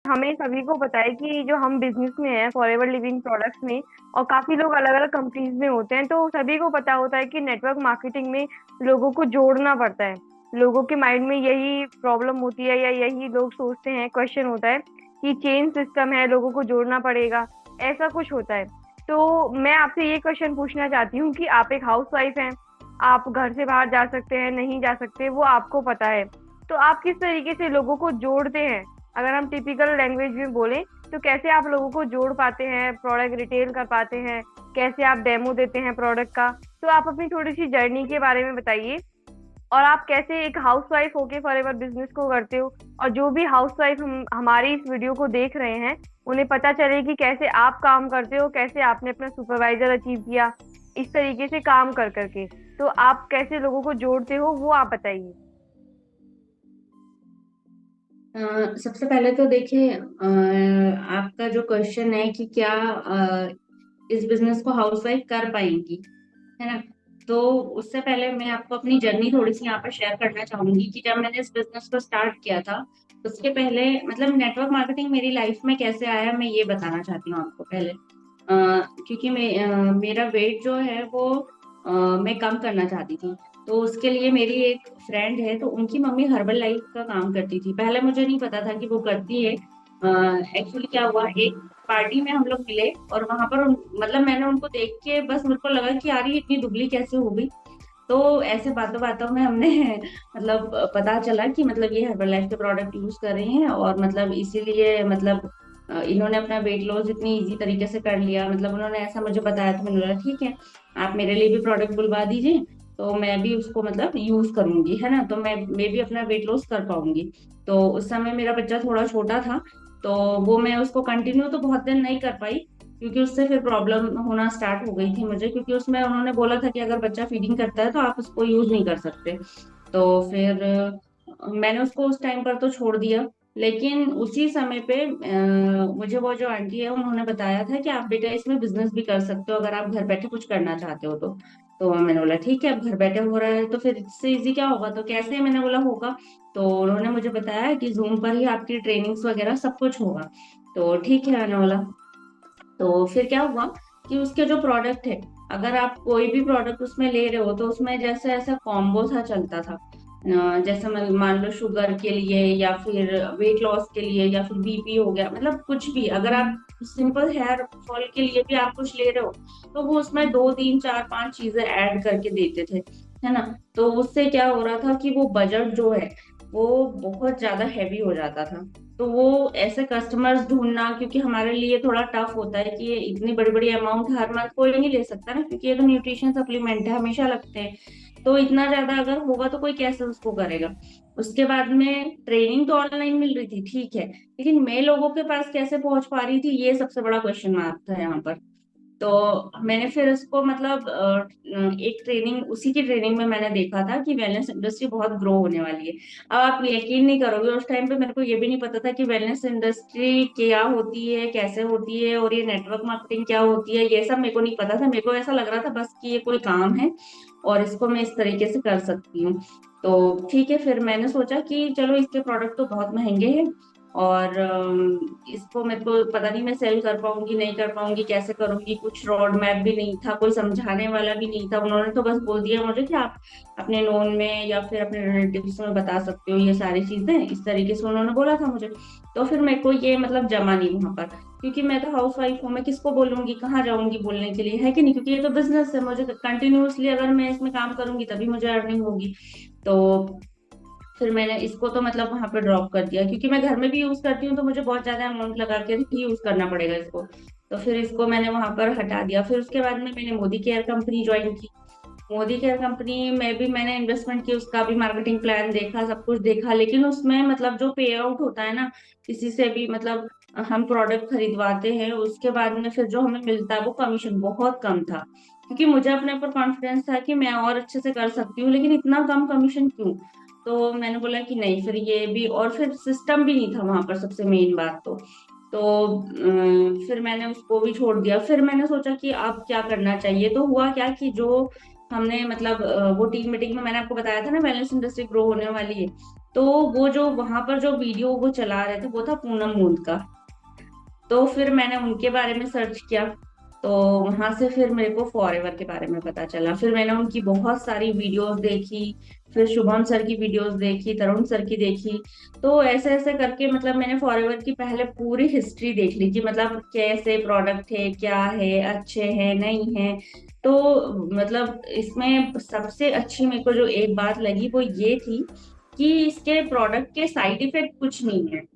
हमें सभी को पता है कि जो हम बिजनेस में है फॉरएवर लिविंग प्रोडक्ट्स में, और काफी लोग अलग अलग कंपनीज में होते हैं, तो सभी को पता होता है कि नेटवर्क मार्केटिंग में लोगों को जोड़ना पड़ता है। लोगों के माइंड में यही प्रॉब्लम होती है, या यही लोग सोचते हैं, क्वेश्चन होता है कि चेन सिस्टम है, लोगों को जोड़ना पड़ेगा, ऐसा कुछ होता है। तो मैं आपसे ये क्वेश्चन पूछना चाहती हूँ कि आप एक हाउस वाइफ हैं, आप घर से बाहर जा सकते हैं नहीं जा सकते वो आपको पता है, तो आप किस तरीके से लोगों को जोड़ते हैं? अगर हम टिपिकल लैंग्वेज में बोलें तो कैसे आप लोगों को जोड़ पाते हैं, प्रोडक्ट रिटेल कर पाते हैं, कैसे आप डेमो देते हैं प्रोडक्ट का? तो आप अपनी थोड़ी सी जर्नी के बारे में बताइए, और आप कैसे एक हाउसवाइफ होके फॉरएवर बिजनेस को करते हो, और जो भी हाउसवाइफ हमारी इस वीडियो को देख रहे हैं उन्हें पता चले कि कैसे आप काम करते हो, कैसे आपने अपना सुपरवाइजर अचीव किया इस तरीके से काम कर करके। तो आप कैसे लोगों को जोड़ते हो वो आप बताइए। सबसे पहले तो देखिए, आपका जो क्वेश्चन है कि क्या इस बिजनेस को हाउसवाइफ कर पाएंगी, है ना। तो उससे पहले मैं आपको अपनी जर्नी थोड़ी सी यहाँ पर शेयर करना चाहूंगी कि जब मैंने इस बिजनेस को स्टार्ट किया था, उसके पहले मतलब नेटवर्क मार्केटिंग मेरी लाइफ में कैसे आया, मैं ये बताना चाहती हूँ आपको पहले। क्योंकि मेरा वेट जो है वो मैं कम करना चाहती थी। तो उसके लिए मेरी एक फ्रेंड है, तो उनकी मम्मी हर्बल लाइफ का काम करती थी। पहले मुझे नहीं पता था कि वो करती है। एक्चुअली क्या हुआ, एक पार्टी में हम लोग मिले और वहां पर मतलब मैंने उनको देख के बस मेरे को लगा कि यार ये इतनी दुबली कैसे हो गई। तो ऐसे बातों बातों में हमने मतलब पता चला कि मतलब ये हर्बल लाइफ के प्रोडक्ट यूज कर रहे हैं, और मतलब इसीलिए मतलब इन्होंने अपना वेट लॉस इतनी इजी तरीके से कर लिया। मतलब उन्होंने ऐसा मुझे बताया, तो मैंने बोला ठीक है, आप मेरे लिए भी प्रोडक्ट बुलवा दीजिए, तो मैं भी उसको मतलब यूज करूंगी, है ना। तो मैं भी अपना वेट लॉस कर पाऊंगी। तो उस समय मेरा बच्चा थोड़ा छोटा था, तो वो मैं उसको कंटिन्यू तो बहुत दिन नहीं कर पाई, क्योंकि उससे फिर प्रॉब्लम होना स्टार्ट हो गई थी मुझे। क्योंकि उसमें उन्होंने बोला था कि अगर बच्चा फीडिंग करता है तो आप उसको यूज नहीं कर सकते। तो फिर मैंने उसको उस टाइम पर तो छोड़ दिया। लेकिन उसी समय पे मुझे वो जो आंटी है उन्होंने बताया था कि आप बेटा इसमें बिजनेस भी कर सकते हो, अगर आप घर बैठे कुछ करना चाहते हो तो मैंने बोला ठीक है, अब घर बैठे हो रहा है तो फिर इससे इजी क्या होगा, तो कैसे, मैंने बोला होगा। तो उन्होंने मुझे बताया कि जूम पर ही आपकी ट्रेनिंग्स वगैरह सब कुछ होगा। तो ठीक है, मैंने बोला। तो फिर क्या हुआ कि उसके जो प्रोडक्ट है, अगर आप कोई भी प्रोडक्ट उसमें ले रहे हो तो उसमें जैसे ऐसा कॉम्बो सा चलता था। जैसे मान लो शुगर के लिए, या फिर वेट लॉस के लिए, या फिर बीपी हो गया, मतलब कुछ भी, अगर आप सिंपल हेयर फॉल के लिए भी आप कुछ ले रहे हो, तो वो उसमें दो तीन चार पांच चीजें ऐड करके देते थे, है ना। तो उससे क्या हो रहा था कि वो बजट जो है वो बहुत ज्यादा हैवी हो जाता था। तो वो ऐसे कस्टमर्स ढूंढना, क्योंकि हमारे लिए थोड़ा टफ होता है कि ये इतनी बड़ी बड़ी अमाउंट हर मंथ कोई नहीं ले सकता ना, क्योंकि ये तो न्यूट्रिशन सप्लीमेंट है, हमेशा लगते हैं। तो इतना ज्यादा अगर होगा तो कोई कैसे उसको करेगा। उसके बाद में ट्रेनिंग तो ऑनलाइन मिल रही थी, ठीक है, लेकिन मैं लोगों के पास कैसे पहुंच पा रही थी, ये सबसे बड़ा क्वेश्चन मार्क था यहाँ पर। तो मैंने फिर इसको मतलब एक ट्रेनिंग, उसी की ट्रेनिंग में मैंने देखा था कि वेलनेस इंडस्ट्री बहुत ग्रो होने वाली है। अब आप यकीन नहीं करोगे, उस टाइम पे मेरे को ये भी नहीं पता था कि वेलनेस इंडस्ट्री क्या होती है, कैसे होती है, और ये नेटवर्क मार्केटिंग क्या होती है, ये सब मेरे को नहीं पता था। मेरे को ऐसा लग रहा था बस कि ये कोई काम है और इसको मैं इस तरीके से कर सकती हूँ। तो ठीक है, फिर मैंने सोचा कि चलो इसके प्रोडक्ट तो बहुत महंगे हैं, और इसको मेरे को पता नहीं मैं सेल कर पाऊंगी नहीं कर पाऊंगी, कैसे करूंगी, कुछ रोड मैप भी नहीं था, कोई समझाने वाला भी नहीं था। उन्होंने तो बस बोल दिया मुझे कि आप अपने नोन में या फिर अपने रिलेटिव्स में बता सकते हो ये सारी चीजें, इस तरीके से उन्होंने बोला था मुझे। तो फिर मेरे को ये मतलब जमा नहीं वहां पर, क्योंकि मैं तो हाउस वाइफ हूँ, मैं किसको बोलूंगी, कहाँ जाऊंगी बोलने के लिए, है कि नहीं। क्योंकि ये तो बिजनेस है, मुझे कंटिन्यूअसली अगर मैं इसमें काम करूंगी तभी मुझे अर्निंग होगी। तो फिर मैंने इसको तो मतलब वहां पे ड्रॉप कर दिया, क्योंकि मैं घर में भी यूज करती हूँ तो मुझे बहुत ज्यादा अमाउंट लगा के ही यूज करना पड़ेगा इसको। तो फिर इसको मैंने वहां पर हटा दिया। फिर उसके बाद में मैंने मोदी केयर कंपनी ज्वाइन की। मोदी केयर कंपनी में भी मैंने इन्वेस्टमेंट की, उसका भी मार्केटिंग प्लान देखा, सब कुछ देखा, लेकिन उसमें मतलब जो पे आउट होता है ना किसी से भी, मतलब हम प्रोडक्ट खरीदवाते हैं उसके बाद में फिर जो हमें मिलता है वो कमीशन बहुत कम था। क्योंकि मुझे अपने ऊपर कॉन्फिडेंस था कि मैं और अच्छे से कर सकती हूँ, लेकिन इतना कम कमीशन क्यों। तो मैंने बोला कि नहीं, फिर ये भी, और फिर सिस्टम भी नहीं था वहां पर, सबसे मेन बात तो फिर मैंने उसको भी छोड़ दिया। फिर मैंने सोचा कि अब क्या करना चाहिए। तो हुआ क्या कि जो हमने मतलब वो टीम मीटिंग में मैंने आपको बताया था ना वेलनेस इंडस्ट्री ग्रो होने वाली है, तो वो जो वहां पर जो वीडियो वो चला रहे थे वो था पूनम मूंद का। तो फिर मैंने उनके बारे में सर्च किया। तो वहां से फिर मेरे को फॉरएवर के बारे में पता चला, फिर मैंने उनकी बहुत सारी वीडियोस देखी। फिर शुभम सर की वीडियोस देखी, तरुण सर की देखी। तो ऐसे ऐसे करके मतलब मैंने फॉरएवर की पहले पूरी हिस्ट्री देख ली कि मतलब कैसे प्रोडक्ट है, क्या है, अच्छे हैं नहीं है। तो मतलब इसमें सबसे अच्छी मेरे को जो एक बात लगी वो ये थी कि इसके प्रोडक्ट के साइड इफेक्ट कुछ नहीं है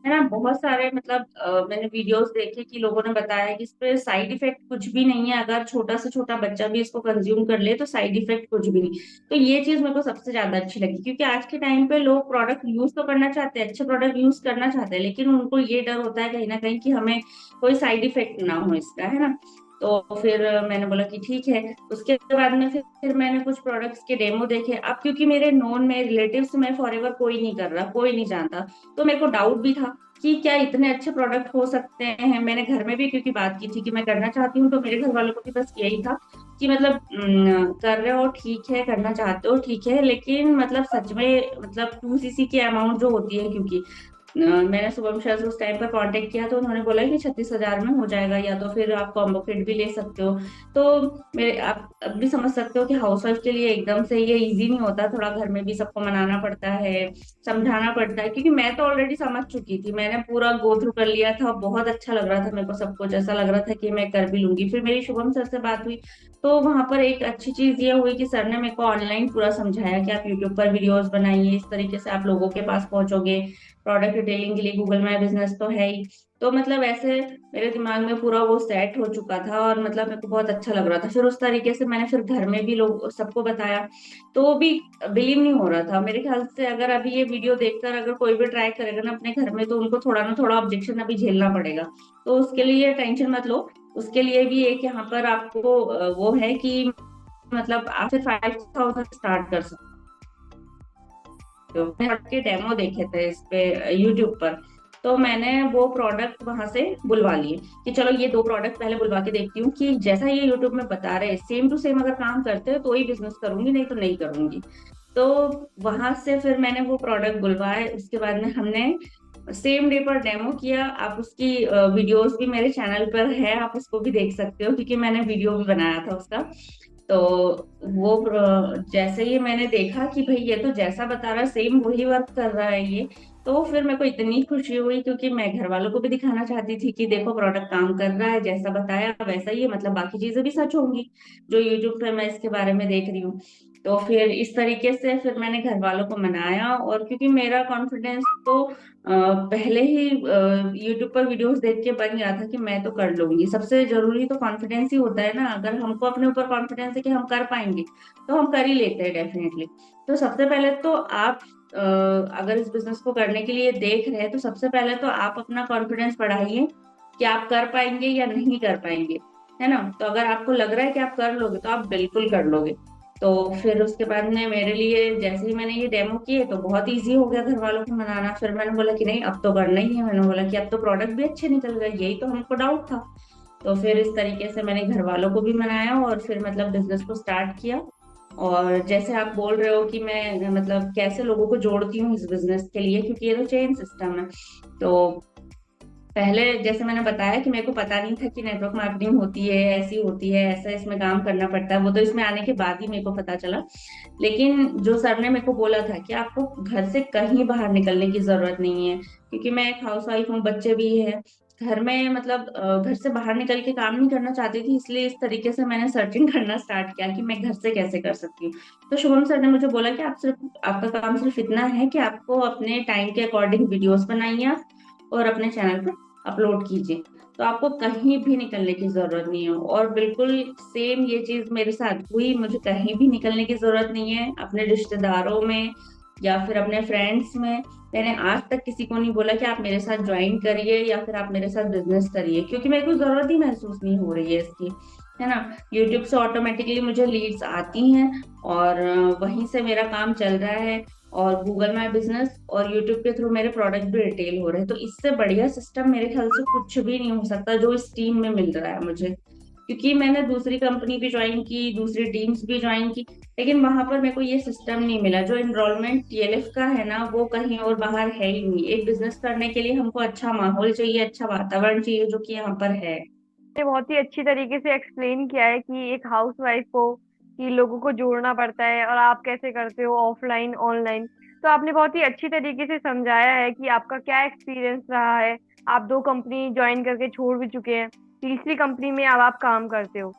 ना। बहुत सारे मतलब मैंने वीडियोस देखे कि लोगों ने बताया कि इस पे साइड इफेक्ट कुछ भी नहीं है, अगर छोटा से छोटा बच्चा भी इसको कंज्यूम कर ले तो साइड इफेक्ट कुछ भी नहीं। तो ये चीज मेरे को सबसे ज्यादा अच्छी लगी, क्योंकि आज के टाइम पे लोग प्रोडक्ट यूज तो करना चाहते हैं, अच्छे प्रोडक्ट यूज करना चाहते हैं, लेकिन उनको ये डर होता है कहीं ना कहीं कि हमें कोई साइड इफेक्ट ना हो इसका, है ना। तो फिर मैंने बोला कि ठीक है। उसके बाद में फिर मैंने कुछ प्रोडक्ट्स के डेमो देखे। अब क्योंकि मेरे नोन में रिलेटिव्स में फॉरएवर कोई नहीं कर रहा, कोई नहीं जानता, तो मेरे को डाउट भी था कि क्या इतने अच्छे प्रोडक्ट हो सकते हैं। मैंने घर में भी क्योंकि बात की थी कि मैं करना चाहती हूँ, तो मेरे घर वालों को भी बस यही था कि मतलब कर रहे हो ठीक है, करना चाहते हो ठीक है, लेकिन मतलब सच में मतलब 2 cc की अमाउंट जो होती है, क्योंकि मैंने शुभम शाह से उस टाइम पर कांटेक्ट किया तो उन्होंने बोला कि 36,000 में हो जाएगा, या तो फिर आप कॉम्बो किट भी ले सकते हो। तो मेरे आप अब भी समझ सकते हो कि हाउसवाइफ के लिए एकदम से ये इजी नहीं होता, थोड़ा घर में भी सबको मनाना पड़ता है, समझाना पड़ता है, क्योंकि मैं तो ऑलरेडी समझ चुकी थी, मैंने पूरा गो थ्रू कर लिया था, बहुत अच्छा लग रहा था मेरे को सब कुछ, ऐसा लग रहा था कि मैं कर भी लूंगी। फिर मेरी शुभम सर से बात हुई, तो वहां पर एक अच्छी चीज ये हुई कि सर ने मेरे को ऑनलाइन पूरा समझाया कि आप यूट्यूब पर वीडियोस बनाइए, इस तरीके से आप लोगों के पास पहुंचोगे। प्रोडक्ट डिटेलिंग के लिए गूगल माई बिजनेस तो है ही। तो मतलब ऐसे मेरे दिमाग में पूरा वो सेट हो चुका था, और मतलब मेरे को बहुत अच्छा लग रहा था। फिर उस तरीके से मैंने फिर घर में भी लोग सबको बताया, तो वो भी बिलीव नहीं हो रहा था मेरे ख्याल से। अगर अभी ये वीडियो देखकर अगर कोई भी ट्राई करेगा ना अपने घर में, तो उनको थोड़ा ना थोड़ा ऑब्जेक्शन अभी झेलना पड़ेगा। तो उसके लिए टेंशन मत लो। उसके लिए भी एक यहाँ पर आपको वो है कि मतलब आप फिर 5,000 स्टार्ट कर सकते हो। मैंने के डेमो देखे थे इस पे यूट्यूब पर, तो मैंने वो प्रोडक्ट वहां से बुलवा लिए कि चलो ये 2 प्रोडक्ट पहले बुलवा के देखती हूँ कि जैसा ये यूट्यूब में बता रहे हैं सेम टू सेम अगर काम करते हैं तो ही बिजनेस करूंगी, नहीं तो नहीं करूंगी। तो वहां से फिर मैंने वो प्रोडक्ट बुलवाए। उसके बाद में हमने सेम डे पर डेमो किया। आप उसकी वीडियोस भी मेरे चैनल पर है, आप उसको भी देख सकते हो, क्योंकि मैंने वीडियो भी बनाया था उसका। तो वो जैसे ही मैंने देखा कि भाई ये तो जैसा बता रहा है सेम वही वर्क कर रहा है ये, तो फिर मेरे को इतनी खुशी हुई, क्योंकि मैं घर वालों को भी दिखाना चाहती थी कि देखो प्रोडक्ट काम कर रहा है, जैसा बताया वैसा ही है, मतलब बाकी चीजें भी सच होंगी जो यूट्यूब पे मैं इसके बारे में देख रही हूँ। तो फिर इस तरीके से फिर मैंने घर वालों को मनाया, और क्योंकि मेरा कॉन्फिडेंस तो पहले ही यूट्यूब पर वीडियोस देख के बन गया था कि मैं तो कर लूंगी। सबसे जरूरी तो कॉन्फिडेंस ही होता है ना, अगर हमको अपने ऊपर कॉन्फिडेंस है कि हम कर पाएंगे तो हम कर ही लेते हैं डेफिनेटली। तो सबसे पहले तो आप अगर इस बिजनेस को करने के लिए देख रहे हैं तो सबसे पहले तो आप अपना कॉन्फिडेंस बढ़ाइए कि आप कर पाएंगे या नहीं कर पाएंगे, है ना। तो अगर आपको लग रहा है कि आप कर लोगे तो आप बिल्कुल कर लोगे। तो फिर उसके बाद में मेरे लिए जैसे ही मैंने ये डेमो किए तो बहुत इजी हो गया घर वालों को मनाना। फिर मैंने बोला कि नहीं अब तो करना ही है, मैंने बोला कि अब तो प्रोडक्ट भी अच्छे निकल गए, यही तो हमको डाउट था। तो फिर इस तरीके से मैंने घर वालों को भी मनाया और फिर मतलब बिजनेस को स्टार्ट किया। और जैसे आप बोल रहे हो कि मैं मतलब कैसे लोगों को जोड़ती हूँ इस बिजनेस के लिए, क्योंकि ये तो चेन सिस्टम है। तो पहले जैसे मैंने बताया कि मेरे को पता नहीं था कि नेटवर्क मार्केटिंग होती है, ऐसी होती है, ऐसा इसमें काम करना पड़ता है, वो तो इसमें आने के बाद ही मेरे को पता चला। लेकिन जो सर ने मेरे को बोला था कि आपको घर से कहीं बाहर निकलने की जरूरत नहीं है, क्योंकि मैं एक हाउस वाइफ हूँ, बच्चे भी है घर में, मतलब घर से बाहर निकल के काम नहीं करना चाहती थी, इसलिए इस तरीके से मैंने सर्चिंग करना स्टार्ट किया कि मैं घर से कैसे कर सकती हूँ। तो शुभम सर ने मुझे बोला कि आप सिर्फ आपका काम सिर्फ इतना है कि आपको अपने टाइम के अकॉर्डिंग वीडियोस बनाइए आप, और अपने चैनल पर अपलोड कीजिए, तो आपको कहीं भी निकलने की जरूरत नहीं है। और बिल्कुल सेम ये चीज मेरे साथ हुई, मुझे कहीं भी निकलने की जरूरत नहीं है, अपने रिश्तेदारों में या फिर अपने फ्रेंड्स में मैंने आज तक किसी को नहीं बोला कि आप मेरे साथ ज्वाइन करिए या फिर आप मेरे साथ बिजनेस करिए, क्योंकि मेरे को जरूरत ही महसूस नहीं हो रही है इसकी, है ना। यूट्यूब से ऑटोमेटिकली मुझे लीड्स आती हैं, और वहीं से मेरा काम चल रहा है, और गूगल माई बिजनेस और यूट्यूब के थ्रू मेरे प्रोडक्ट भी रिटेल हो रहे हैं। तो इससे बढ़िया सिस्टम मेरे ख्याल से कुछ भी नहीं हो सकता जो इस टीम में मिल रहा है मुझे। क्योंकि मैंने दूसरी कंपनी भी ज्वाइन की, दूसरी टीम्स भी ज्वाइन की, लेकिन वहां पर मेरे को ये सिस्टम नहीं मिला। जो इनरोलमेंट टीएलएफ का है ना, वो कहीं और बाहर है ही नहीं। एक बिजनेस करने के लिए हमको अच्छा माहौल चाहिए, अच्छा वातावरण चाहिए, जो कि यहाँ पर है। ने बहुत ही अच्छी तरीके से एक्सप्लेन किया है कि एक हाउस वाइफ को कि लोगों को जोड़ना पड़ता है और आप कैसे करते हो ऑफलाइन ऑनलाइन। तो आपने बहुत ही अच्छी तरीके से समझाया है कि आपका क्या एक्सपीरियंस रहा है। आप 2 कंपनी ज्वाइन करके छोड़ भी चुके हैं, तीसरी कंपनी में अब आप काम करते हो।